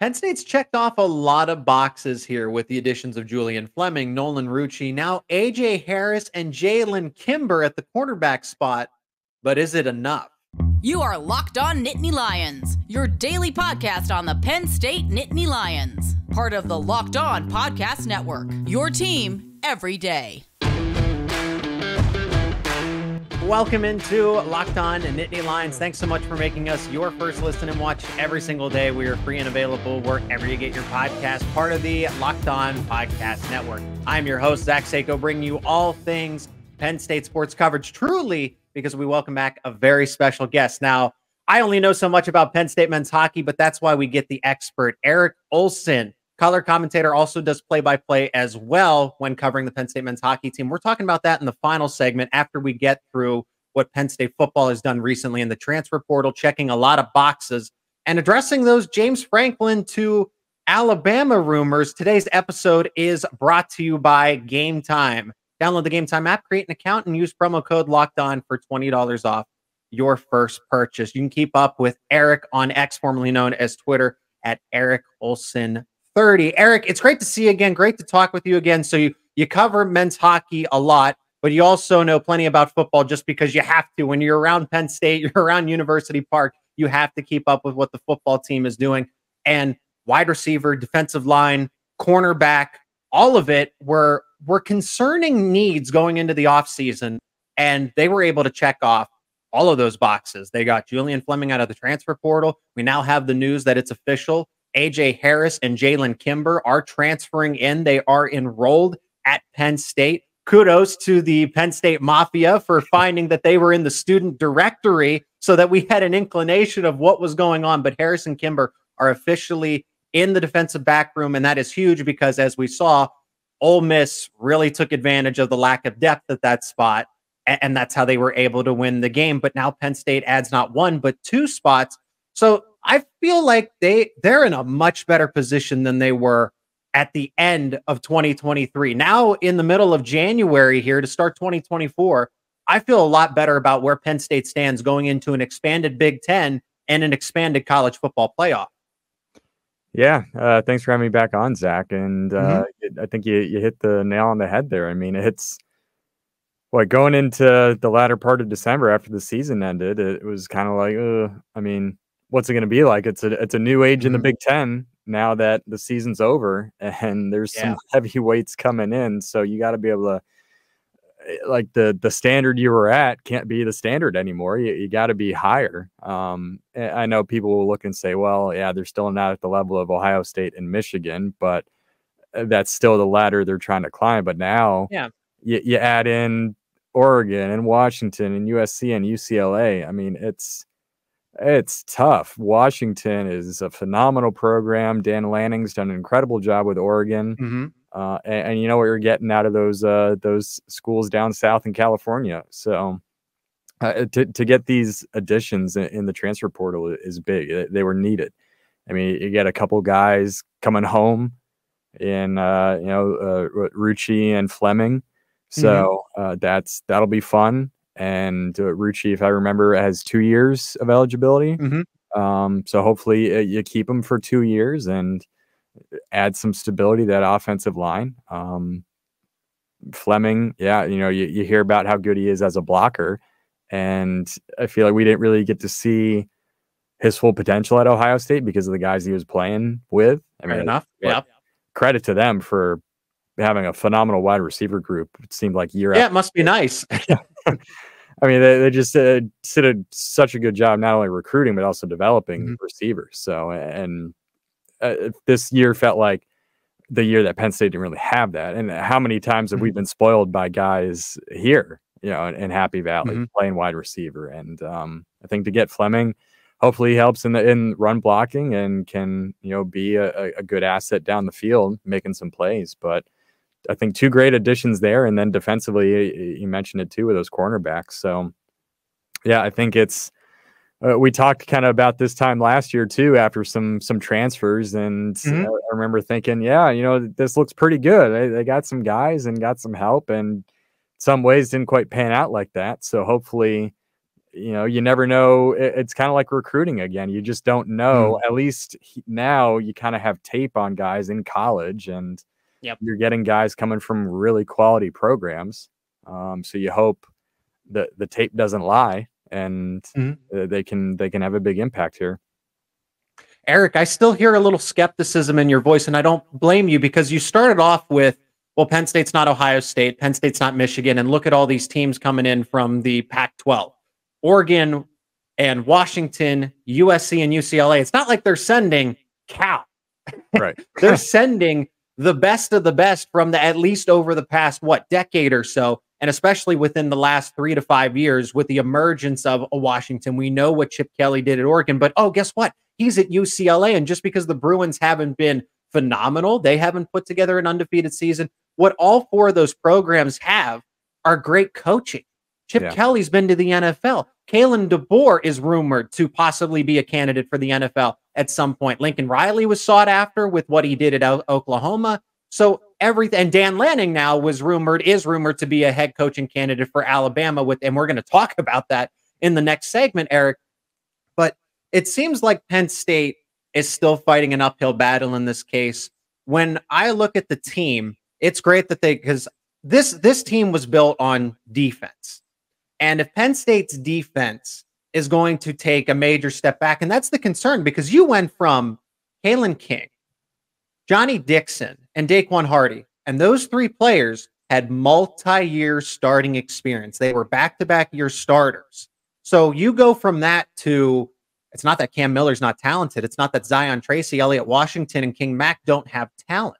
Penn State's checked off a lot of boxes here with the additions of Julian Fleming, Nolan Rucci, now AJ Harris, and Jalen Kimber at the quarterback spot. But is it enough? You are Locked On Nittany Lions, your daily podcast on the Penn State Nittany Lions. Part of the Locked On Podcast Network, your team every day. Welcome into Locked On Nittany Lions. Thanks so much for making us your first listen and watch every single day. We are free and available wherever you get your podcast, part of the Locked On Podcast Network. I'm your host, Zach Seyko, bringing you all things Penn State sports coverage, truly, because we welcome back a very special guest. Now, I only know so much about Penn State men's hockey, but that's why we get the expert, Eric Ohlson. Color commentator, also does play-by-play as well when covering the Penn State men's hockey team. We're talking about that in the final segment after we get through what Penn State football has done recently in the transfer portal, checking a lot of boxes and addressing those James Franklin to Alabama rumors. Today's episode is brought to you by Gametime. Download the Gametime app, create an account, and use promo code LOCKEDON for $20 off your first purchase. You can keep up with Eric on X, formerly known as Twitter, at Eric Ohlson 30. Eric, it's great to see you again. Great to talk with you again. So you cover men's hockey a lot, but you also know plenty about football just because you have to. When you're around Penn State, you're around University Park, you have to keep up with what the football team is doing. And wide receiver, defensive line, cornerback, all of it were concerning needs going into the offseason, and they were able to check off all of those boxes. They got Julian Fleming out of the transfer portal. We now have the news that it's official. AJ Harris and Jalen Kimber are transferring in. They are enrolled at Penn State. Kudos to the Penn State Mafia for finding that they were in the student directory so that we had an inclination of what was going on. But Harris and Kimber are officially in the defensive back room, and that is huge because, as we saw, Ole Miss really took advantage of the lack of depth at that spot, and that's how they were able to win the game. But now Penn State adds not one, but two spots. So I feel like they're in a much better position than they were at the end of 2023. Now, in the middle of January here to start 2024, I feel a lot better about where Penn State stands going into an expanded Big Ten and an expanded college football playoff. Yeah, thanks for having me back on, Zach. And I think you hit the nail on the head there. I mean, it's going into the latter part of December after the season ended, it was kind of like, I mean, what's it going to be like? It's a new age in the Big Ten now that the season's over, and there's some heavyweights coming in. So you got to be able to, like, the standard you were at can't be the standard anymore. You got to be higher. I know people will look and say, well, yeah, they're still not at the level of Ohio State and Michigan, but that's still the ladder they're trying to climb. But now you add in Oregon and Washington and USC and UCLA. I mean, it's tough. Washington is a phenomenal program. Dan Lanning's done an incredible job with Oregon. And you know what you're getting out of those schools down south in California. So to get these additions in the transfer portal is big. They were needed. I mean, you get a couple guys coming home in Rucci and Fleming. So that'll be fun. And Rucci, if I remember, has 2 years of eligibility. So hopefully you keep him for 2 years and add some stability to that offensive line. Fleming, you hear about how good he is as a blocker, and I feel like we didn't really get to see his full potential at Ohio State because of the guys he was playing with. I mean, fair enough. Credit to them for having a phenomenal wide receiver group. It seemed like year after. It must be nice. I mean, they just did such a good job not only recruiting but also developing receivers. So, and this year felt like the year that Penn State didn't really have that. And how many times have we been spoiled by guys here, in Happy Valley playing wide receiver? And I think to get Fleming, hopefully he helps in run blocking and can, be a good asset down the field, making some plays. But I think two great additions there. And then defensively, you mentioned it too with those cornerbacks. So yeah, I think it's, we talked kind of about this time last year too, after some transfers. And I remember thinking, this looks pretty good. They got some guys and got some help, and some ways didn't quite pan out like that. So hopefully you never know. It's kind of like recruiting again. You just don't know. At least now you kind of have tape on guys in college, and you're getting guys coming from really quality programs. So you hope that the tape doesn't lie, and they can have a big impact here. Eric, I still hear a little skepticism in your voice, and I don't blame you, because you started off with, well, Penn State's not Ohio State, Penn State's not Michigan, and look at all these teams coming in from the Pac-12. Oregon and Washington, USC and UCLA. It's not like they're sending Cal. Right. They're sending the best of the best from at least over the past, decade or so, and especially within the last 3 to 5 years with the emergence of a Washington. We know what Chip Kelly did at Oregon, but guess what? He's at UCLA, and just because the Bruins haven't been phenomenal, they haven't put together an undefeated season, what all 4 of those programs have are great coaching. Chip Kelly's been to the NFL. Kalen DeBoer is rumored to possibly be a candidate for the NFL at some point. Lincoln Riley was sought after with what he did at Oklahoma. So everything, and Dan Lanning now is rumored to be a head coaching candidate for Alabama and we're going to talk about that in the next segment, Eric. But it seems like Penn State is still fighting an uphill battle in this case. When I look at the team, it's great that because this team was built on defense. And if Penn State's defense is going to take a major step back, and that's the concern, because you went from Kalen King, Johnny Dixon, and Daquan Hardy, and those 3 players had multi-year starting experience. They were back-to-back year starters. So you go from that to, it's not that Cam Miller's not talented. It's not that Zion Tracy, Elliott Washington, and King Mack don't have talent.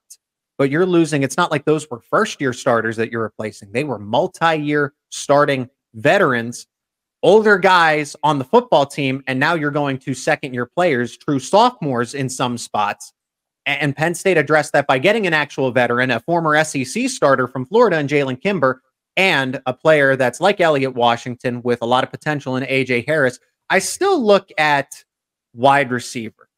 But you're losing. It's not like those were first-year starters that you're replacing. They were multi-year starting veterans, older guys on the football team, and now you're going to second-year players, true sophomores in some spots. And Penn State addressed that by getting an actual veteran, a former SEC starter from Florida and Jalen Kimber, and a player that's like Elliott Washington with a lot of potential in A.J. Harris. I still look at wide receiver.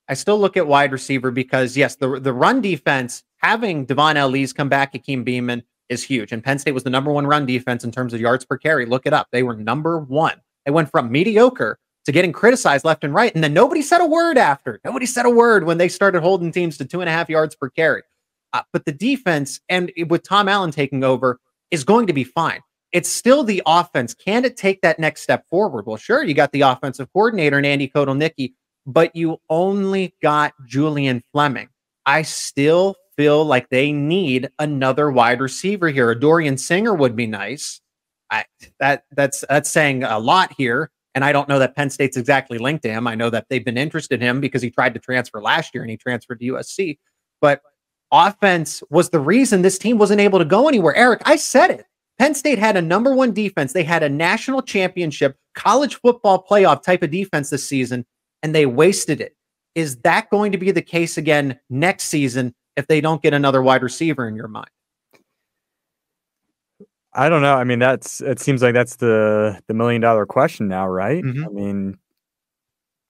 Because, yes, the run defense, having Devon L. Lee's come back, Hakeem Beamon, is huge. And Penn State was the #1 run defense in terms of yards per carry. Look it up. They were #1. They went from mediocre to getting criticized left and right. And then nobody said a word after. Nobody said a word when they started holding teams to 2.5 yards per carry. But the defense, and with Tom Allen taking over, is going to be fine. It's still the offense. Can it take that next step forward? Well, sure, you got the offensive coordinator and Andy Kotelnicki, but you only got Julian Fleming. I still feel like they need another wide receiver here. A Dorian Singer would be nice. That's saying a lot here. And I don't know that Penn State's exactly linked to him. I know that they've been interested in him because he tried to transfer last year and he transferred to USC. But offense was the reason this team wasn't able to go anywhere. Eric, I said it. Penn State had a #1 defense. They had a national championship, college football playoff type of defense this season, and they wasted it. Is that going to be the case again next season if they don't get another wide receiver in your mind? I don't know. I mean, it seems like that's the $1 million question now, right? I mean,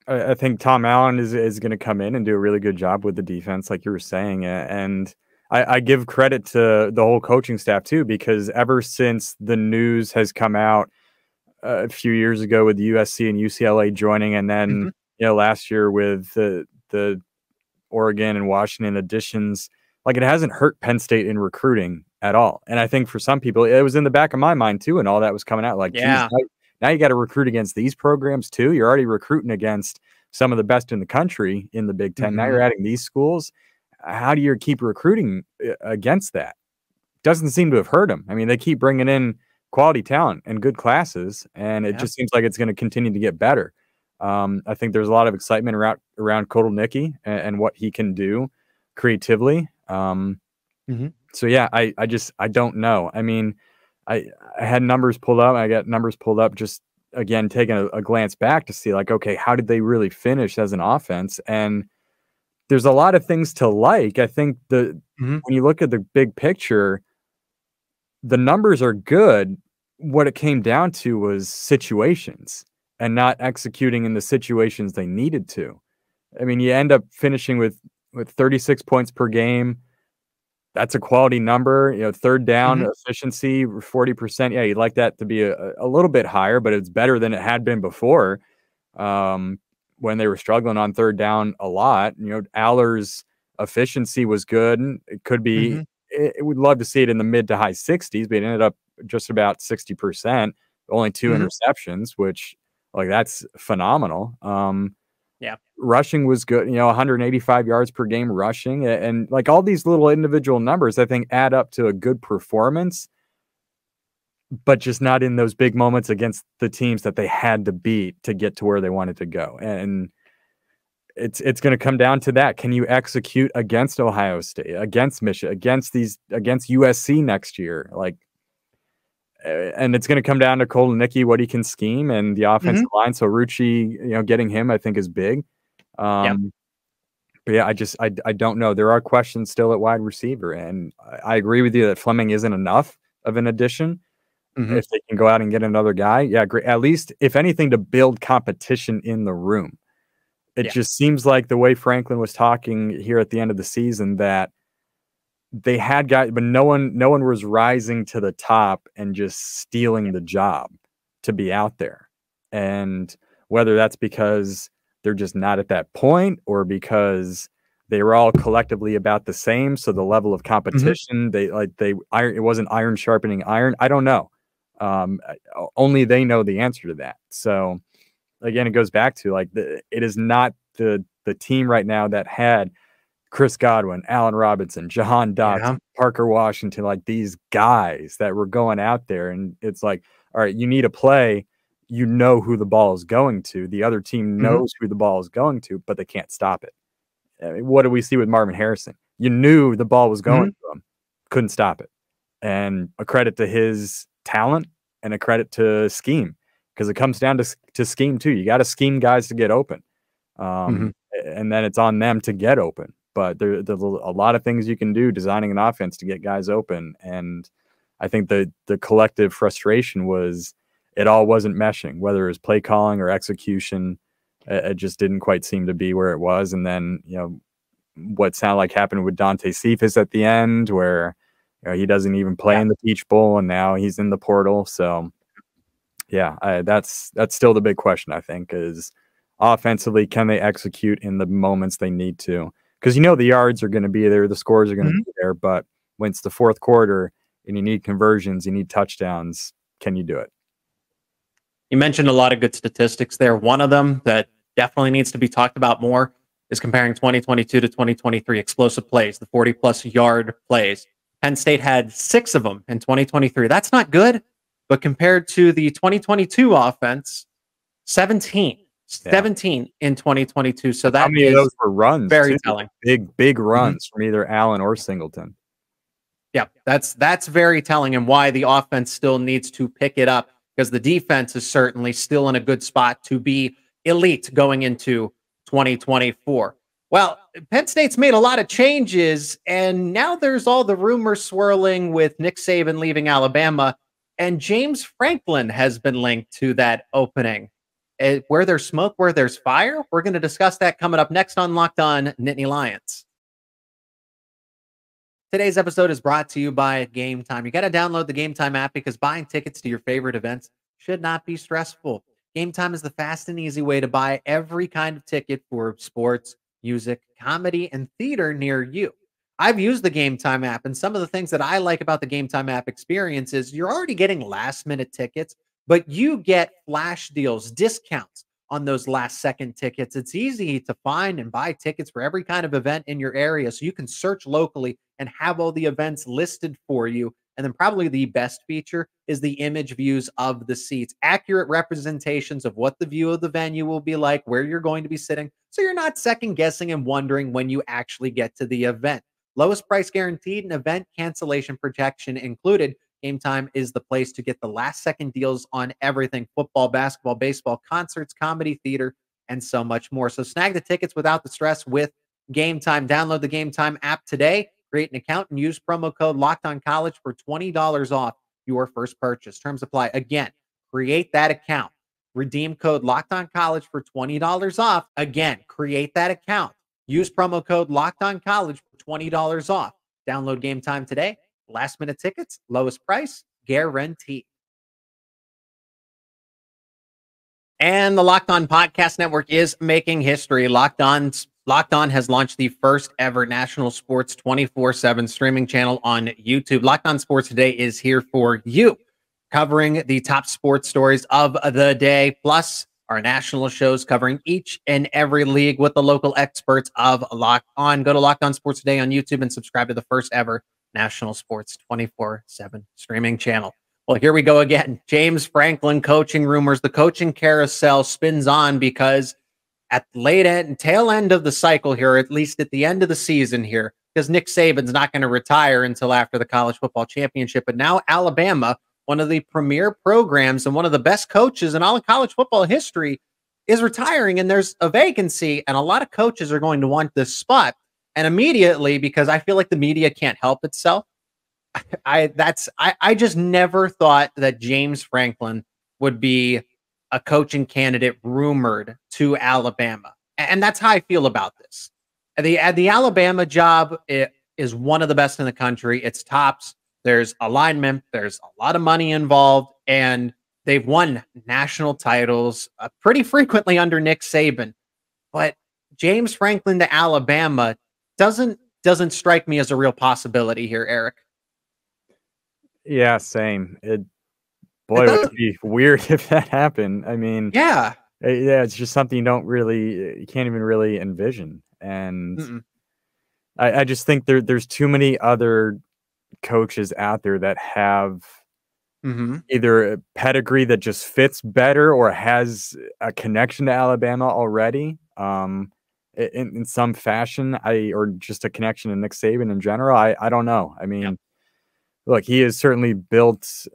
I think Tom Allen is going to come in and do a really good job with the defense, like you were saying. And I give credit to the whole coaching staff too, because ever since the news has come out a few years ago with USC and UCLA joining, and then last year with the Oregon and Washington additions, like, it hasn't hurt Penn State in recruiting at all. And I think for some people, it was in the back of my mind too, and all that was coming out like, geez, now you got to recruit against these programs too. You're already recruiting against some of the best in the country in the Big Ten. Now you're adding these schools. How do you keep recruiting against that? Doesn't seem to have hurt them. I mean, they keep bringing in quality talent and good classes, and it just seems like it's going to continue to get better. I think there's a lot of excitement around Kotelnicki and what he can do creatively. So yeah, I don't know. I mean, I had numbers pulled up. I got numbers pulled up just, again, taking a glance back to see, like, okay, how did they really finish as an offense? And there's a lot of things to like. I think when you look at the big picture, the numbers are good. What it came down to was situations and not executing in the situations they needed to. I mean, you end up finishing with 36 points per game, that's a quality number. You know, third down efficiency, 40%. Yeah, you'd like that to be a little bit higher, but it's better than it had been before, when they were struggling on third down a lot. You know, Aller's efficiency was good. It could be, we'd love to see it in the mid to high 60s, but it ended up just about 60%, only 2 interceptions, which, like, that's phenomenal. Yeah. Rushing was good, 185 yards per game rushing. And like all these little individual numbers, I think add up to a good performance, but just not in those big moments against the teams that they had to beat to get to where they wanted to go. And it's going to come down to that. Can you execute against Ohio State, against Michigan, against USC next year? Like, and it's going to come down to Colton Nicky, what he can scheme, and the offensive line. So Rucci, getting him, I think, is big. But yeah, I don't know. There are questions still at wide receiver, and I agree with you that Fleming isn't enough of an addition. If they can go out and get another guy, yeah, great. At least, if anything, to build competition in the room. It just seems like the way Franklin was talking here at the end of the season that they had guys, but no one was rising to the top and just stealing the job to be out there. And whether that's because they're just not at that point or because they were all collectively about the same, so the level of competition, it wasn't iron sharpening iron. I don't know. Only they know the answer to that. So again, it goes back to it is not the team right now that had Chris Godwin, Allen Robinson, Jahan Dotson, Parker Washington, like these guys that were going out there. And it's like, all right, you need a play. You know who the ball is going to. The other team knows who the ball is going to, but they can't stop it. I mean, what do we see with Marvin Harrison? You knew the ball was going to him, couldn't stop it. And a credit to his talent and a credit to scheme, because it comes down to scheme too. You got to scheme guys to get open. And then it's on them to get open. But there's a lot of things you can do designing an offense to get guys open. And I think the collective frustration was it all wasn't meshing, whether it was play calling or execution. It just didn't quite seem to be where it was. And then, what sounded like happened with Dante Cephas at the end, where he doesn't even play in the Peach Bowl, and now he's in the portal. So, yeah, that's still the big question, I think, is offensively, can they execute in the moments they need to? Because the yards are going to be there, the scores are going to be there, but when it's the fourth quarter and you need conversions, you need touchdowns, can you do it? You mentioned a lot of good statistics there. One of them that definitely needs to be talked about more is comparing 2022 to 2023 explosive plays, the 40-plus yard plays. Penn State had 6 of them in 2023. That's not good, but compared to the 2022 offense, 17 in 2022. So that how many of those were runs? Very telling. Big runs from either Allen or Singleton. Yeah, that's very telling, and why the offense still needs to pick it up, because the defense is certainly still in a good spot to be elite going into 2024. Well, Penn State's made a lot of changes, and now there's all the rumors swirling with Nick Saban leaving Alabama, and James Franklin has been linked to that opening. Where there's smoke, where there's fire. We're going to discuss that coming up next on Locked On Nittany Lions. Today's episode is brought to you by Gametime. You got to download the Gametime app, because buying tickets to your favorite events should not be stressful. Gametime is the fast and easy way to buy every kind of ticket for sports, music, comedy, and theater near you. I've used the Gametime app, and some of the things that I like about the Gametime app experience is you're already getting last-minute tickets, but you get flash deals, discounts on those last-second tickets. It's easy to find and buy tickets for every kind of event in your area, so you can search locally and have all the events listed for you. And then probably the best feature is the image views of the seats, accurate representations of what the view of the venue will be like, where you're going to be sitting, so you're not second-guessing and wondering when you actually get to the event. Lowest price guaranteed and event cancellation protection included. Gametime is the place to get the last-second deals on everything: football, basketball, baseball, concerts, comedy, theater, and so much more. So snag the tickets without the stress with Gametime. Download the Gametime app today, create an account, and use promo code LOCKEDONCollege for $20 off your first purchase. Terms apply. Again, create that account. Redeem code LOCKEDONCollege for $20 off. Again, create that account. Use promo code LOCKEDONCollege for $20 off. Download Game Time today. Last minute tickets, lowest price, guaranteed. And the Locked On Podcast Network is making history. Locked On has launched the first ever national sports 24/7 streaming channel on YouTube. Locked On Sports Today is here for you, covering the top sports stories of the day, plus our national shows covering each and every league with the local experts of Locked On. Go to Locked On Sports Today on YouTube and subscribe to the first ever national sports 24/7 streaming channel. Well, here we go again. James Franklin coaching rumors. The coaching carousel spins on because at the tail end of the cycle here, at least at the end of the season here, because Nick Saban's not going to retire until after the college football championship. But now Alabama, one of the premier programs and one of the best coaches in all of college football history, is retiring, and there's a vacancy, and a lot of coaches are going to want this spot. And immediately, because I feel like the media can't help itself, I just never thought that James Franklin would be a coaching candidate rumored to Alabama. And that's how I feel about this. The Alabama job is one of the best in the country. It's tops. There's alignment. There's a lot of money involved. And they've won national titles pretty frequently under Nick Saban. But James Franklin to Alabama doesn't strike me as a real possibility here, Eric. Yeah, same. It would be weird if that happened. I mean, yeah, it's just something you can't even really envision. And I just think there's too many other coaches out there that have either a pedigree that just fits better or has a connection to Alabama already, in some fashion, or just a connection to Nick Saban in general. I don't know. I mean, look, he has certainly built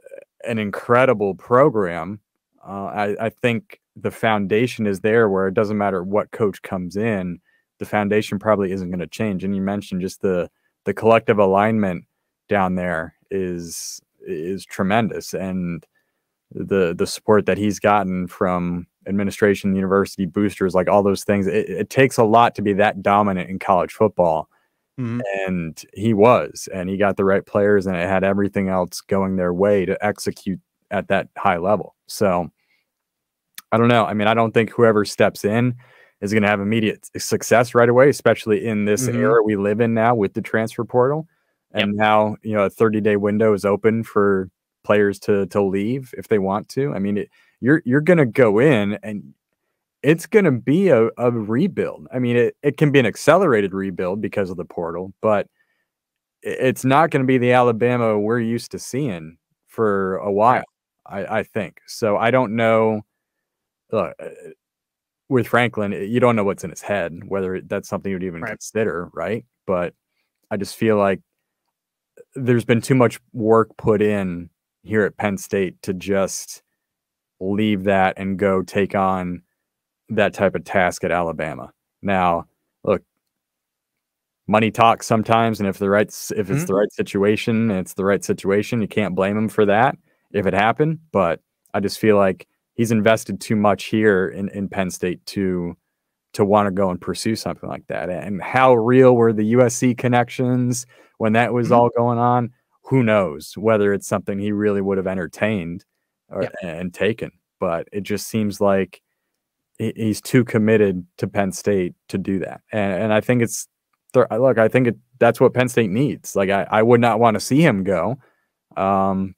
an incredible program. I think the foundation is there where it doesn't matter what coach comes in, the foundation probably isn't going to change. And you mentioned just the collective alignment down there is tremendous. And the support that he's gotten from administration, university boosters, like all those things, it takes a lot to be that dominant in college football. And he got the right players, and it had everything else going their way to execute at that high level. So I don't know. I mean, I don't think whoever steps in is going to have immediate success right away, especially in this era we live in now with the transfer portal. And now, a 30-day window is open for players to leave if they want to. I mean, you're going to go in and it's going to be a rebuild. I mean, it can be an accelerated rebuild because of the portal, but it's not going to be the Alabama we're used to seeing for a while, I think. So I don't know. With Franklin, you don't know what's in his head, whether that's something you'd even consider, right? But I just feel like there's been too much work put in here at Penn State to just leave that and go take on that type of task at Alabama. Now, look, money talks sometimes, and if it's the right situation, it's the right situation. You can't blame him for that if it happened. But I just feel like he's invested too much here in Penn State to want to go and pursue something like that. And how real were the USC connections when that was all going on? Who knows whether it's something he really would have entertained and taken. But it just seems like he's too committed to Penn State to do that. And I think that's what Penn State needs. Like, I would not want to see him go. I'm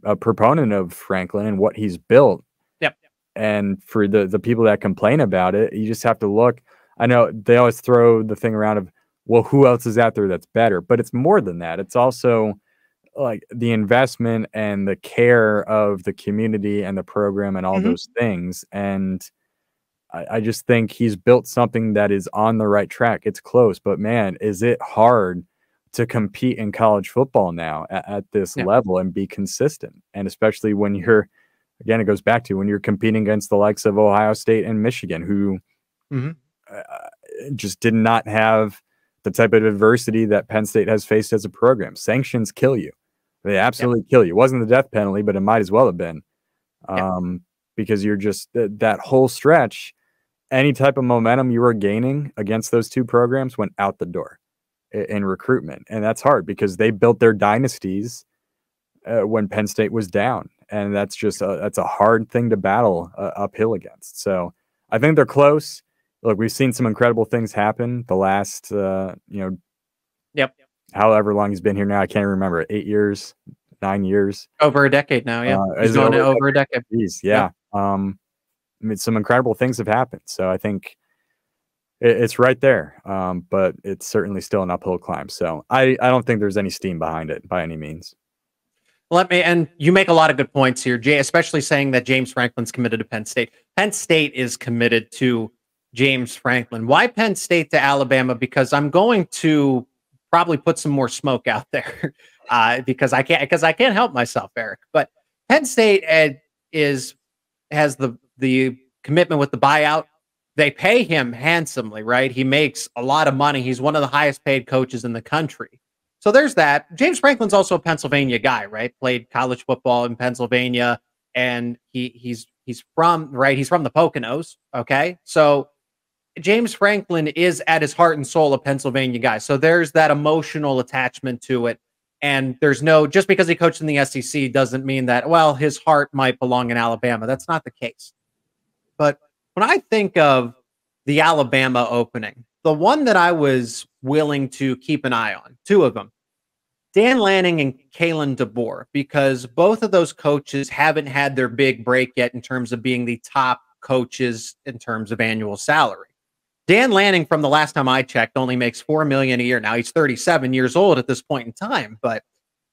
a proponent of Franklin and what he's built. Yep. And for the people that complain about it, you just have to look. I know they always throw the thing around of, well, who else is out there that's better? But it's more than that. It's also like the investment and the care of the community and the program and all those things. And I just think he's built something that is on the right track. It's close, but man, is it hard to compete in college football now at this level and be consistent. And especially when you're, again, it goes back to when you're competing against the likes of Ohio State and Michigan, who just did not have the type of adversity that Penn State has faced as a program. Sanctions kill you. They absolutely kill you. It wasn't the death penalty, but it might as well have been, because you're just that whole stretch, any type of momentum you were gaining against those two programs went out the door. in recruitment. And that's hard because they built their dynasties when Penn State was down. And that's just that's a hard thing to battle uphill against. So I think they're close. Look, we've seen some incredible things happen the last, Yep. however long he's been here now. I can't remember, 8 years, 9 years. Over a decade now, yeah. He's going over a decade. Geez, yeah. I mean, some incredible things have happened. So I think it's right there, but it's certainly still an uphill climb. So I don't think there's any steam behind it by any means. And you make a lot of good points here, Jay, especially saying that James Franklin's committed to Penn State. Penn State is committed to James Franklin. Why Penn State to Alabama? Because I'm going to probably put some more smoke out there because I can't help myself, Eric. But Penn State has the commitment with the buyout. They pay him handsomely, right? He makes a lot of money. He's one of the highest paid coaches in the country. So there's that. James Franklin's also a Pennsylvania guy, right? Played college football in Pennsylvania, and he's from the Poconos. Okay, so James Franklin is at his heart and soul a Pennsylvania guy. So there's that emotional attachment to it. And there's just because he coached in the SEC doesn't mean that, well, his heart might belong in Alabama. That's not the case. But when I think of the Alabama opening, the one that I was willing to keep an eye on, two of them, Dan Lanning and Kalen DeBoer, because both of those coaches haven't had their big break yet in terms of being the top coaches in terms of annual salary. Dan Lanning, from the last time I checked, only makes $4 million a year. Now he's 37 years old at this point in time, but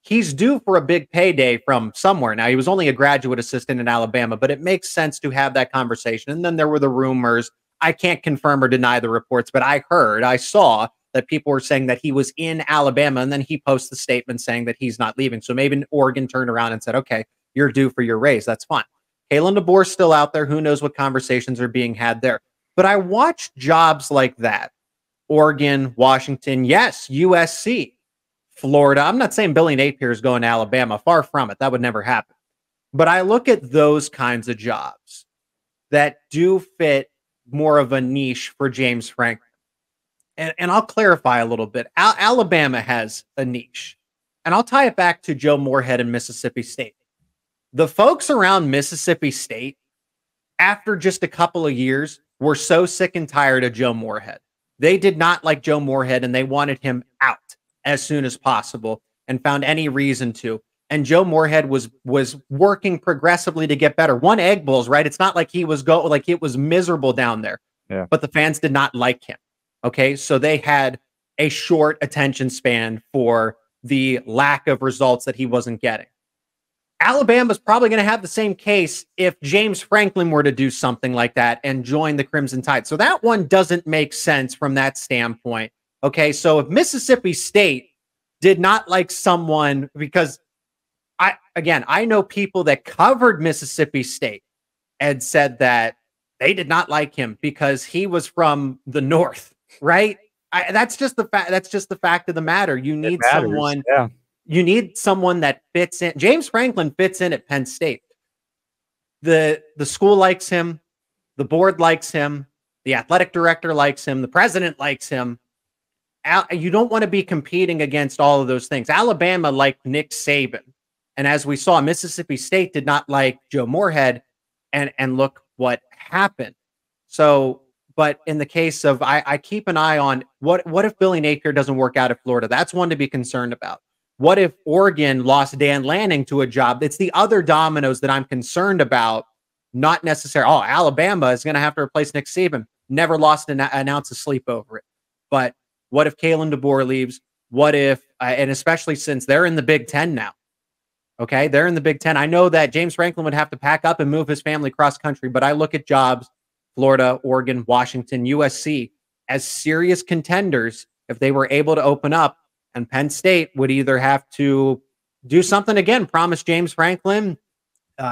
he's due for a big payday from somewhere. Now he was only a graduate assistant in Alabama, but it makes sense to have that conversation. And then there were the rumors. I can't confirm or deny the reports, but I saw that people were saying that he was in Alabama, and then he posts the statement saying that he's not leaving. So maybe Oregon turned around and said, okay, you're due for your raise. That's fine. Kalen DeBoer's still out there. Who knows what conversations are being had there. But I watched jobs like that. Oregon, Washington, yes, USC, Florida. I'm not saying Billy Napier is going to Alabama. Far from it. That would never happen. But I look at those kinds of jobs that do fit more of a niche for James Franklin. And I'll clarify a little bit. Alabama has a niche. And I'll tie it back to Joe Moorhead and Mississippi State. The folks around Mississippi State, after just a couple of years, were so sick and tired of Joe Moorhead. They did not like Joe Moorhead, and they wanted him out as soon as possible and found any reason to. And Joe Moorhead was working progressively to get better. Won Egg Bowls, right? It's not like it was miserable down there. Yeah. But the fans did not like him. Okay, so they had a short attention span for the lack of results that he wasn't getting. Alabama's probably going to have the same case if James Franklin were to do something like that and join the Crimson Tide. So that one doesn't make sense from that standpoint. Okay, so if Mississippi State did not like someone, because I know people that covered Mississippi State and said that they did not like him because he was from the North. Right. That's just the fact. That's just the fact of the matter. You need someone. Yeah. You need someone that fits in. James Franklin fits in at Penn State. The school likes him. The board likes him. The athletic director likes him. The president likes him. You don't want to be competing against all of those things. Alabama liked Nick Saban. And as we saw, Mississippi State did not like Joe Moorhead. And look what happened. So, but in the case of, I keep an eye on what if Billy Napier doesn't work out at Florida? That's one to be concerned about. What if Oregon lost Dan Lanning to a job? It's the other dominoes that I'm concerned about, not necessarily, Alabama is going to have to replace Nick Saban. Never lost an ounce of sleep over it. But what if Kalen DeBoer leaves? What if, and especially since they're in the Big Ten now, okay? They're in the Big Ten. I know that James Franklin would have to pack up and move his family cross country, but I look at jobs, Florida, Oregon, Washington, USC, as serious contenders if they were able to open up. And Penn State would either have to do something again, promise James Franklin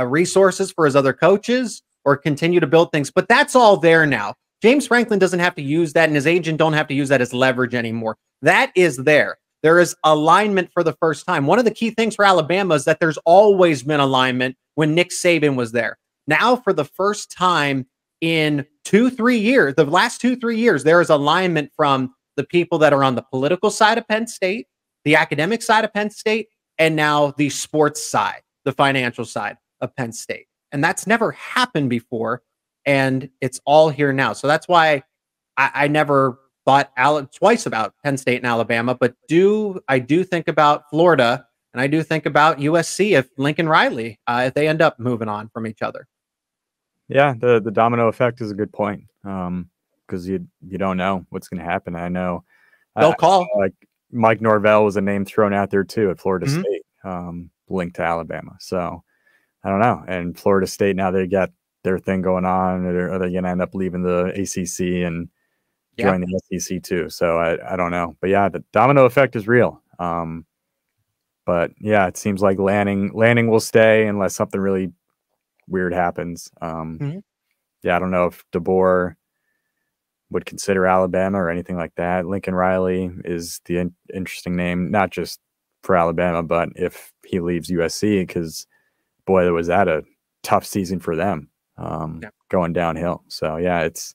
resources for his other coaches, or continue to build things. But that's all there now. James Franklin doesn't have to use that, and his agent don't have to use that as leverage anymore. That is there. There is alignment for the first time. One of the key things for Alabama is that there's always been alignment when Nick Saban was there. Now, for the first time in 2-3 years, the last 2-3 years, there is alignment from the people that are on the political side of Penn State, the academic side of Penn State, and now the sports side, the financial side of Penn State. And that's never happened before. And it's all here now. So that's why I never thought twice about Penn State and Alabama, but I do think about Florida, and I do think about USC if Lincoln Riley, if they end up moving on from each other. Yeah, the domino effect is a good point, because you don't know what's going to happen. I know they'll call. Like Mike Norvell was a name thrown out there too at Florida State, linked to Alabama. So I don't know. And Florida State, now they got their thing going on. Are they going to end up leaving the ACC and join the SEC too? So I don't know. But yeah, the domino effect is real. But yeah, it seems like Lanning will stay unless something really weird happens. Yeah, I don't know if DeBoer would consider Alabama or anything like that. Lincoln Riley is the interesting name, not just for Alabama, but if he leaves USC, because boy, was that a tough season for them, going downhill. So yeah, it's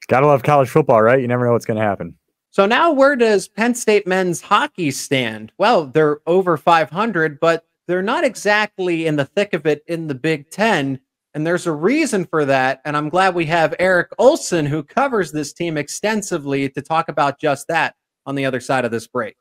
gotta love college football, right? You never know what's going to happen. So now where does Penn State men's hockey stand? Well, they're over 500, but they're not exactly in the thick of it in the Big Ten. And there's a reason for that. And I'm glad we have Eric Ohlson, who covers this team extensively, to talk about just that on the other side of this break.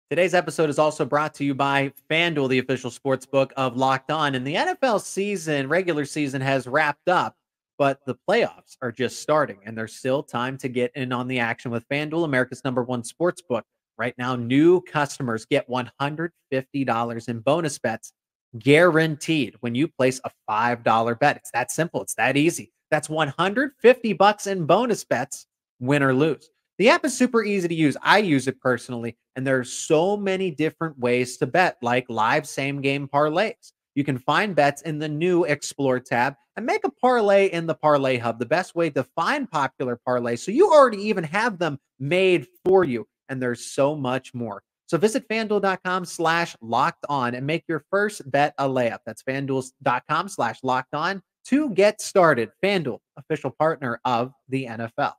Today's episode is also brought to you by FanDuel, the official sports book of Locked On. And the NFL regular season has wrapped up, but the playoffs are just starting, and there's still time to get in on the action with FanDuel, America's #1 sports book. Right now, new customers get $150 in bonus bets guaranteed when you place a $5 bet. It's that simple. It's that easy. That's $150 in bonus bets, win or lose. The app is super easy to use. I use it personally, and there's so many different ways to bet, like live same-game parlays. You can find bets in the new Explore tab and make a parlay in the Parlay Hub, the best way to find popular parlays, so you already even have them made for you. And there's so much more. So visit FanDuel.com/LockedOn and make your first bet a layup. That's FanDuel.com/LockedOn to get started. FanDuel, official partner of the NFL.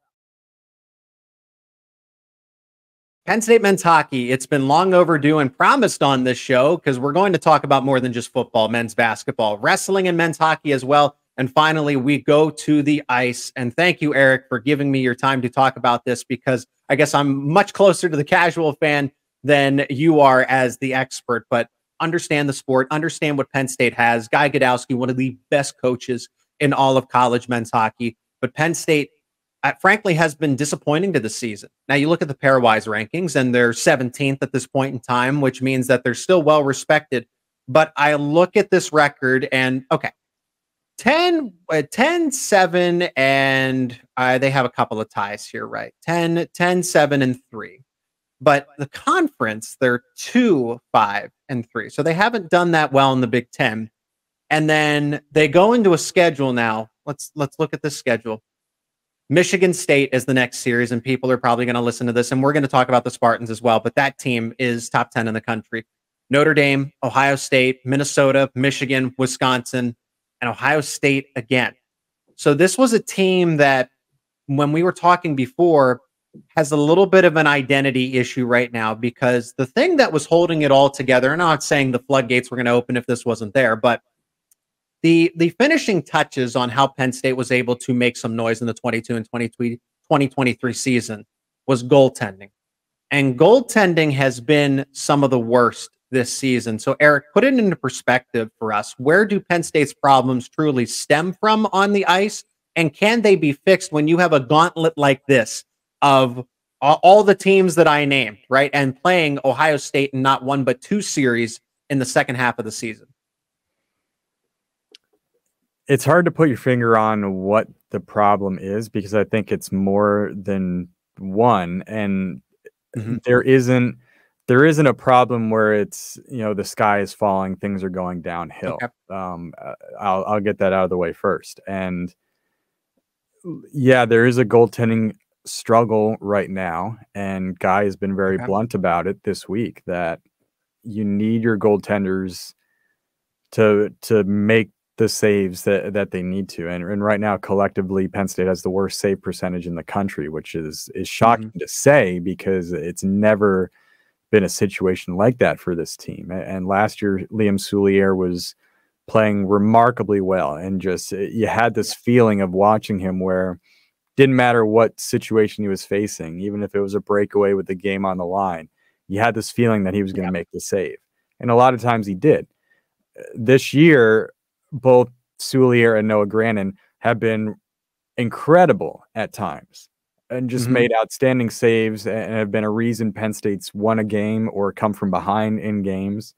Penn State men's hockey, it's been long overdue and promised on this show, because we're going to talk about more than just football, men's basketball, wrestling, and men's hockey as well. And finally, we go to the ice. And thank you, Eric, for giving me your time to talk about this, because I guess I'm much closer to the casual fan than you are as the expert. But understand the sport, understand what Penn State has. Guy Godowski, one of the best coaches in all of college men's hockey. But Penn State, frankly, has been disappointing to the season. Now, you look at the pairwise rankings, and they're 17th at this point in time, which means that they're still well respected. But I look at this record, and okay, 10-7, and they have a couple of ties here, right? 10-7-3. But the conference, they're 2-5-3. So they haven't done that well in the Big Ten. And then they go into a schedule now. Let's look at this schedule. Michigan State is the next series, and people are probably going to listen to this, and we're going to talk about the Spartans as well, but that team is top 10 in the country. Notre Dame, Ohio State, Minnesota, Michigan, Wisconsin, and Ohio State again. So this was a team that, when we were talking before, has a little bit of an identity issue right now, because the thing that was holding it all together, and I'm not saying the floodgates were going to open if this wasn't there, but the finishing touches on how Penn State was able to make some noise in the 22 and 2023 season was goaltending. And goaltending has been some of the worst this season. So, Eric, put it into perspective for us. Where do Penn State's problems truly stem from on the ice? And can they be fixed when you have a gauntlet like this of all the teams that I named, right? And playing Ohio State in not one but two series in the second half of the season? It's hard to put your finger on what the problem is, because I think it's more than one. And there isn't a problem where it's, the sky is falling, things are going downhill. Okay. I'll get that out of the way first. And yeah, there is a goaltending struggle right now, and Guy has been very blunt about it this week, that you need your goaltenders to make the saves that they need to. And right now, collectively, Penn State has the worst save percentage in the country, which is shocking to say because it's never been a situation like that for this team. And last year, Liam Soulier was playing remarkably well, and just you had this feeling of watching him where didn't matter what situation he was facing, even if it was a breakaway with the game on the line, you had this feeling that he was going to make the save. And a lot of times he did. This year, both Soulier and Noah Grannon have been incredible at times and just made outstanding saves and have been a reason Penn State's won a game or come from behind in games.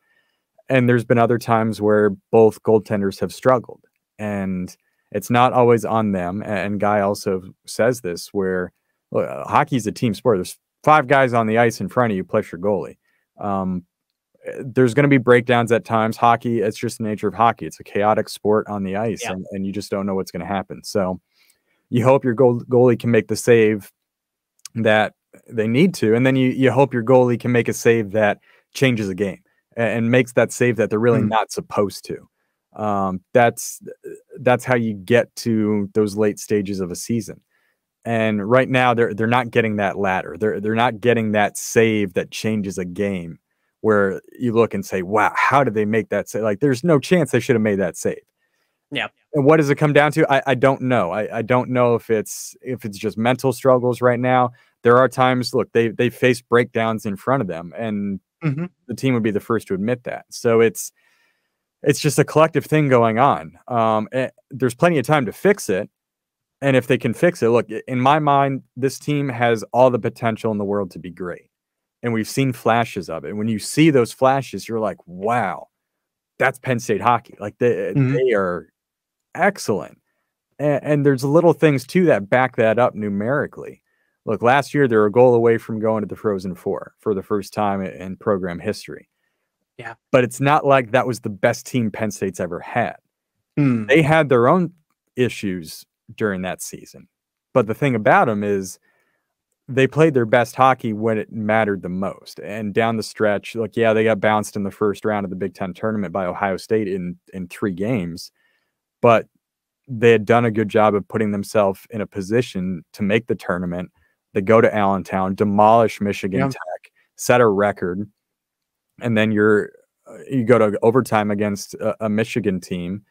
And there's been other times where both goaltenders have struggled, and it's not always on them. And Guy also says this, where hockey's a team sport. There's 5 guys on the ice in front of you, plus your goalie. There's going to be breakdowns at times. Hockey, it's just the nature of hockey. It's a chaotic sport on the ice, and you just don't know what's going to happen. So you hope your goalie can make the save that they need to, and then you hope your goalie can make a save that changes a game and makes that save that they're really not supposed to. That's how you get to those late stages of a season. And right now they're not getting that ladder. They're not getting that save that changes a game where you look and say, wow, how did they make that save? Like, there's no chance they should have made that save. Yeah. And what does it come down to? I don't know. I don't know if it's just mental struggles right now. There are times, look, they face breakdowns in front of them, and the team would be the first to admit that. So it's just a collective thing going on. There's plenty of time to fix it. And if they can fix it, look, in my mind, this team has all the potential in the world to be great. And we've seen flashes of it. When you see those flashes, you're like, wow, that's Penn State hockey. Like they are excellent. And there's little things too that back that up numerically. Look, last year, they were a goal away from going to the Frozen Four for the first time in program history. Yeah. But it's not like that was the best team Penn State's ever had. They had their own issues during that season. But the thing about them is they played their best hockey when it mattered the most. And down the stretch, like, yeah, they got bounced in the first round of the Big Ten tournament by Ohio State in 3 games. But they had done a good job of putting themselves in a position to make the tournament. They go to Allentown, demolish Michigan Tech, set a record. And then you go to overtime against a Michigan team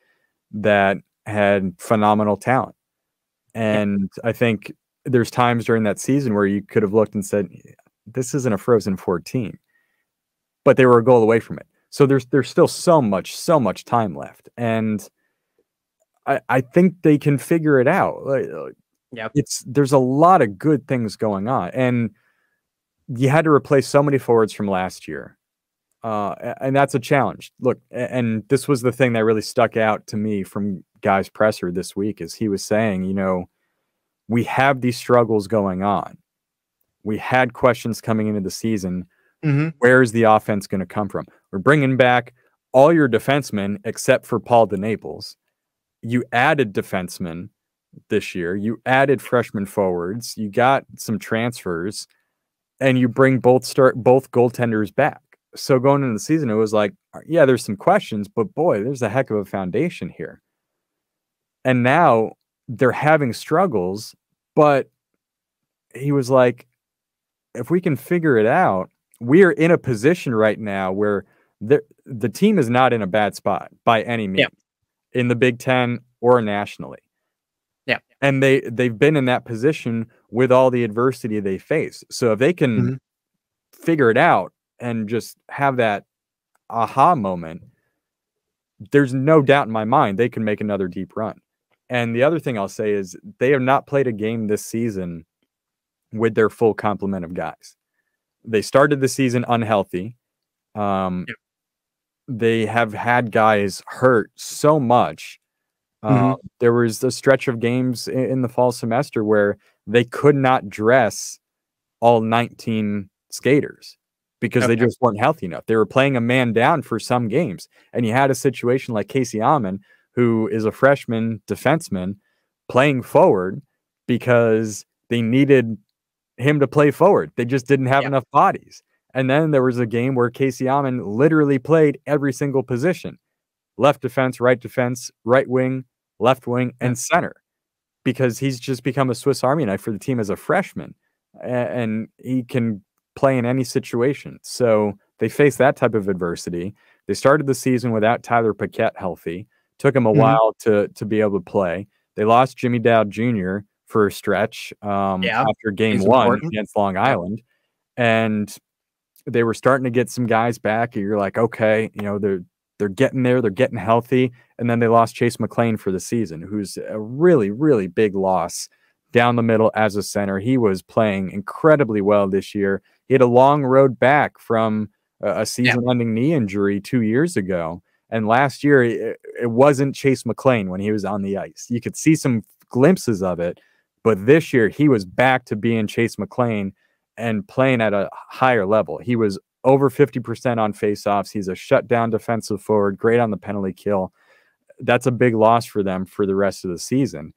that had phenomenal talent. And I think there's times during that season where you could have looked and said, this isn't a Frozen Four team, but they were a goal away from it. So there's still so much time left. And I think they can figure it out. There's a lot of good things going on. And you had to replace so many forwards from last year. And that's a challenge. Look, and this was the thing that really stuck out to me from Guy's presser this week, is he was saying, we have these struggles going on. We had questions coming into the season. Where's the offense going to come from? We're bringing back all your defensemen except for Paul DeNaples. You added defensemen this year. You added freshman forwards. You got some transfers, and you bring both goaltenders back. So going into the season, it was like, yeah, there's some questions, but boy, there's a heck of a foundation here. And now they're having struggles, but he was like, if we can figure it out, we are in a position right now where the team is not in a bad spot by any means in the Big Ten or nationally. Yeah. And they've been in that position with all the adversity they face. So if they can figure it out and just have that aha moment, there's no doubt in my mind they can make another deep run. And the other thing I'll say is they have not played a game this season with their full complement of guys. They started the season unhealthy. They have had guys hurt so much. There was a stretch of games in the fall semester where they could not dress all 19 skaters because they just weren't healthy enough. They were playing a man down for some games. And you had a situation like Casey Amon, who is a freshman defenseman, playing forward because they needed him to play forward. They just didn't have enough bodies. And then there was a game where Casey Amon literally played every single position. left defense, right wing, left wing, and center, because he's just become a Swiss Army knife for the team as a freshman, and he can play in any situation. So they face that type of adversity. They started the season without Tyler Paquette healthy. Took him a while to be able to play. They lost Jimmy Dowd Jr. for a stretch after game one against Long Island. And they were starting to get some guys back. And you're like, okay, you know, they're getting there. They're getting healthy. And then they lost Chase McClain for the season, who's a really, really big loss down the middle as a center. He was playing incredibly well this year. He had a long road back from a season-ending knee injury 2 years ago. And last year, it wasn't Chase McClain when he was on the ice. You could see some glimpses of it. But this year, he was back to being Chase McClain and playing at a higher level. He was over 50% on faceoffs. He's a shutdown defensive forward, great on the penalty kill. That's a big loss for them for the rest of the season.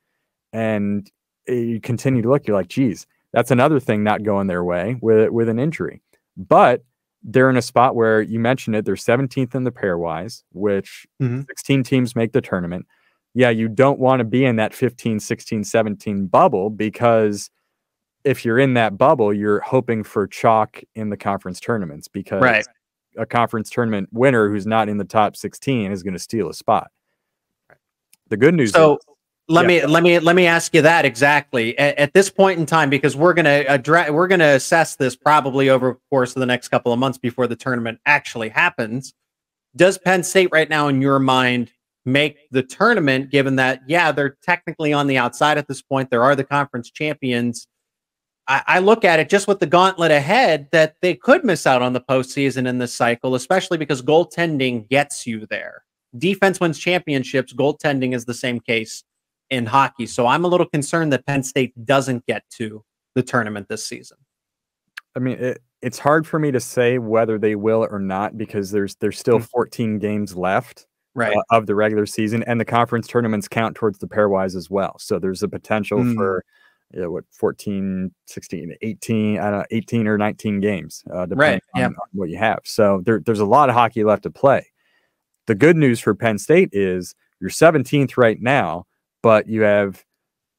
And you continue to look, you're like, geez, that's another thing not going their way with an injury. But they're in a spot where, you mentioned it, they're 17th in the pairwise, which 16 teams make the tournament. Yeah, you don't want to be in that 15, 16, 17 bubble, because if you're in that bubble, you're hoping for chalk in the conference tournaments, because a conference tournament winner who's not in the top 16 is going to steal a spot. The good news is, let me ask you that exactly at this point in time, because we're gonna assess this probably over the course of the next couple of months before the tournament actually happens. Does Penn State right now, in your mind, make the tournament, given that, yeah, they're technically on the outside at this point? There are the conference champions. I look at it just with the gauntlet ahead that they could miss out on the postseason in this cycle, especially because goaltending gets you there. Defense wins championships. Goaltending is the same case in hockey. So I'm a little concerned that Penn State doesn't get to the tournament this season. I mean, it's hard for me to say whether they will or not, because there's still 14 games left of the regular season, and the conference tournaments count towards the pairwise as well. So there's a potential for 14, 16, 18, I don't know, 18 or 19 games, depending on what you have. So there's a lot of hockey left to play. The good news for Penn State is you're 17th right now, but you have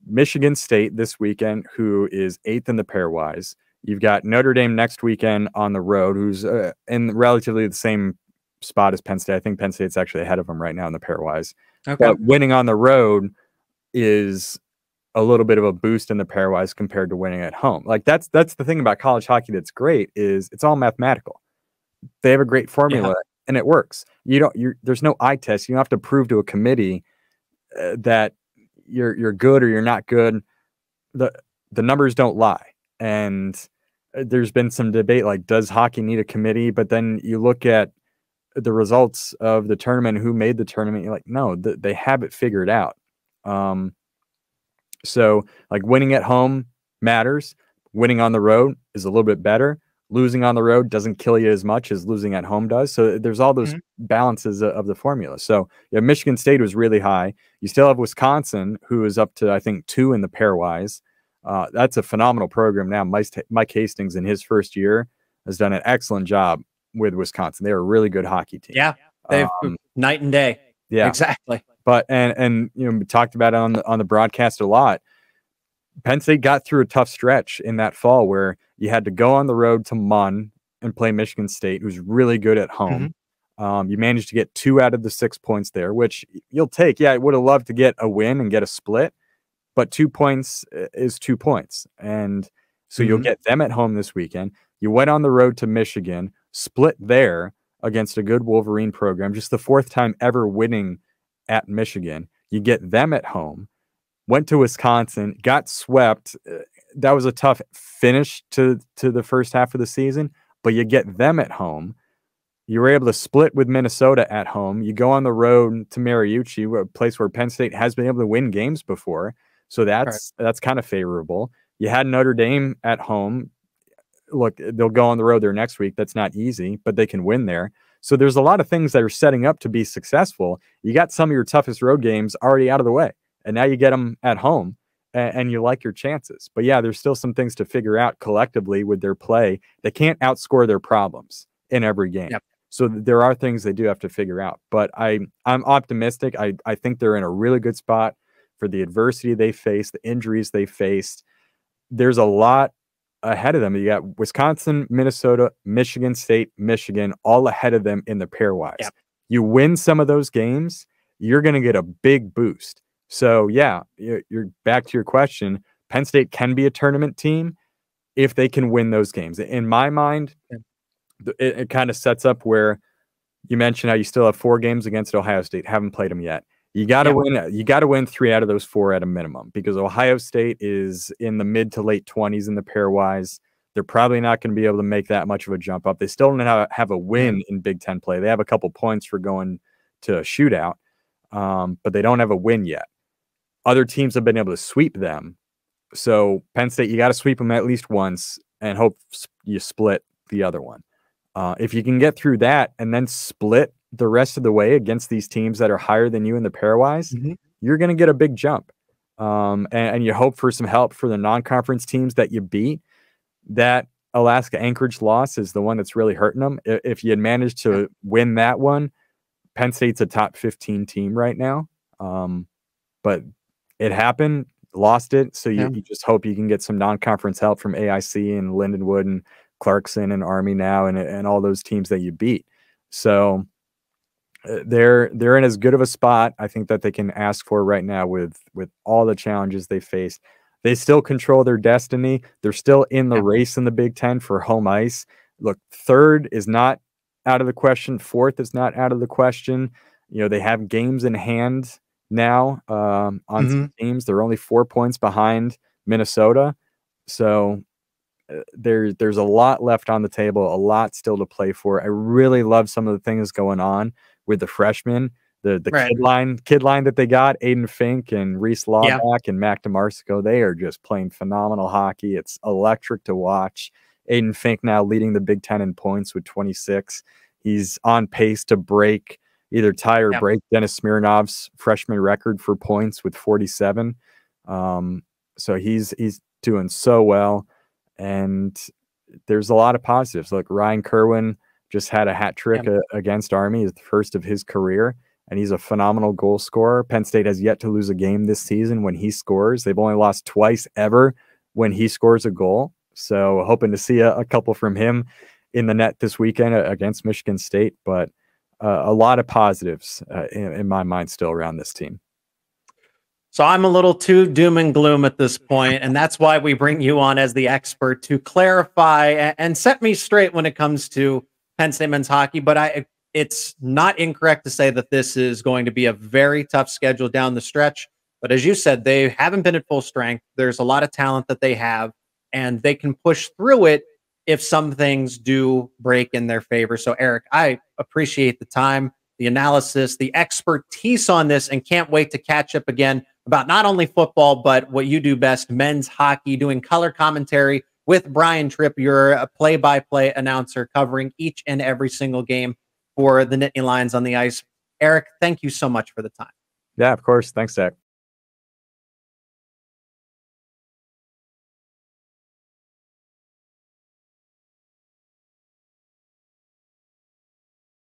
Michigan State this weekend, who is 8th in the pairwise. You've got Notre Dame next weekend on the road, who's in relatively the same spot as Penn State. I think Penn State's actually ahead of them right now in the pairwise. Okay. But winning on the road is a little bit of a boost in the pairwise compared to winning at home. Like that's the thing about college hockey that's great, is it's all mathematical. They have a great formula and it works. There's no eye test. You don't have to prove to a committee that you're good or you're not good. The numbers don't lie. And there's been some debate, like, does hockey need a committee? But then you look at the results of the tournament, who made the tournament, you're like, no, they have it figured out. So like, winning at home matters. Winning on the road is a little bit better. Losing on the road doesn't kill you as much as losing at home does. So there's all those balances of the formula. So yeah, Michigan State was really high. You still have Wisconsin, who is up to, I think, 2 in the pairwise. That's a phenomenal program now. Mike Hastings, in his first year, has done an excellent job with Wisconsin. They're a really good hockey team. Yeah, they've night and day. Yeah, exactly. But and you know, we talked about it on the broadcast a lot. Penn State got through a tough stretch in that fall where you had to go on the road to Munn and play Michigan State, who's really good at home. You managed to get 2 out of the 6 points there, which you'll take. Yeah, I would have loved to get a win and get a split, but 2 points is 2 points. And so you'll get them at home this weekend. You went on the road to Michigan, split there against a good Wolverine program, just the 4th time ever winning at Michigan. You get them at home. Went to Wisconsin, got swept. That was a tough finish to the first half of the season, but you get them at home. You were able to split with Minnesota at home. You go on the road to Mariucci, a place where Penn State has been able to win games before. So that's kind of favorable. You had Notre Dame at home. Look, they'll go on the road there next week. That's not easy, but they can win there. So there's a lot of things that are setting up to be successful. You got some of your toughest road games already out of the way, and now you get them at home, and you like your chances. But yeah, there's still some things to figure out collectively with their play. They can't outscore their problems in every game. Yep. So there are things they do have to figure out. But I'm optimistic. I think they're in a really good spot for the adversity they faced, the injuries they faced. There's a lot ahead of them. You got Wisconsin, Minnesota, Michigan State, Michigan, all ahead of them in the pairwise. Yep. You win some of those games, you're going to get a big boost. So yeah, you're back to your question. Penn State can be a tournament team if they can win those games. In my mind, it kind of sets up where you mentioned how you still have 4 games against Ohio State, haven't played them yet. You got to win. You got to win 3 out of those 4 at a minimum, because Ohio State is in the mid to late 20s in the pairwise. They're probably not going to be able to make that much of a jump up. They still don't have a win in Big Ten play. They have a couple points for going to a shootout, but they don't have a win yet. Other teams have been able to sweep them. So Penn State, you got to sweep them at least once and hope you split the other one. If you can get through that and then split the rest of the way against these teams that are higher than you in the pairwise, you're going to get a big jump. And you hope for some help for the non-conference teams that you beat. That Alaska Anchorage loss is the one that's really hurting them. If you had managed to win that one, Penn State's a top 15 team right now. But it happened, lost it. So you just hope you can get some non-conference help from AIC and Lindenwood and Clarkson and Army now and all those teams that you beat. So they're in as good of a spot, I think, that they can ask for right now with all the challenges they faced. They still control their destiny. They're still in the race in the Big Ten for home ice. Look, 3rd is not out of the question. 4th is not out of the question. You know, they have games in hand now on some teams. They're only 4 points behind Minnesota. So there's a lot left on the table, a lot still to play for. I really love some of the things going on with the freshmen, the kid line that they got, Aiden Fink and Reese Lawback and Mac DeMarsico. They are just playing phenomenal hockey. It's electric to watch. Aiden Fink now leading the Big Ten in points with 26. He's on pace to either tie or break Dennis Smirnov's freshman record for points with 47. So he's doing so well. And there's a lot of positives. Like Ryan Kerwin just had a hat trick against Army. It's the first of his career, and he's a phenomenal goal scorer. Penn State has yet to lose a game this season when he scores. They've only lost twice ever when he scores a goal. So hoping to see a couple from him in the net this weekend against Michigan State. But a lot of positives in my mind still around this team. So I'm a little too doom and gloom at this point, and that's why we bring you on as the expert to clarify and set me straight when it comes to Penn State men's hockey. But it's not incorrect to say that this is going to be a very tough schedule down the stretch. But as you said, they haven't been at full strength. There's a lot of talent that they have, and they can push through it if some things do break in their favor. So, Eric, I appreciate the time, the analysis, the expertise on this, and can't wait to catch up again about not only football, but what you do best, men's hockey, doing color commentary with Brian Tripp, your play-by-play announcer covering each and every single game for the Nittany Lions on the ice. Eric, thank you so much for the time. Yeah, of course. Thanks, Zach.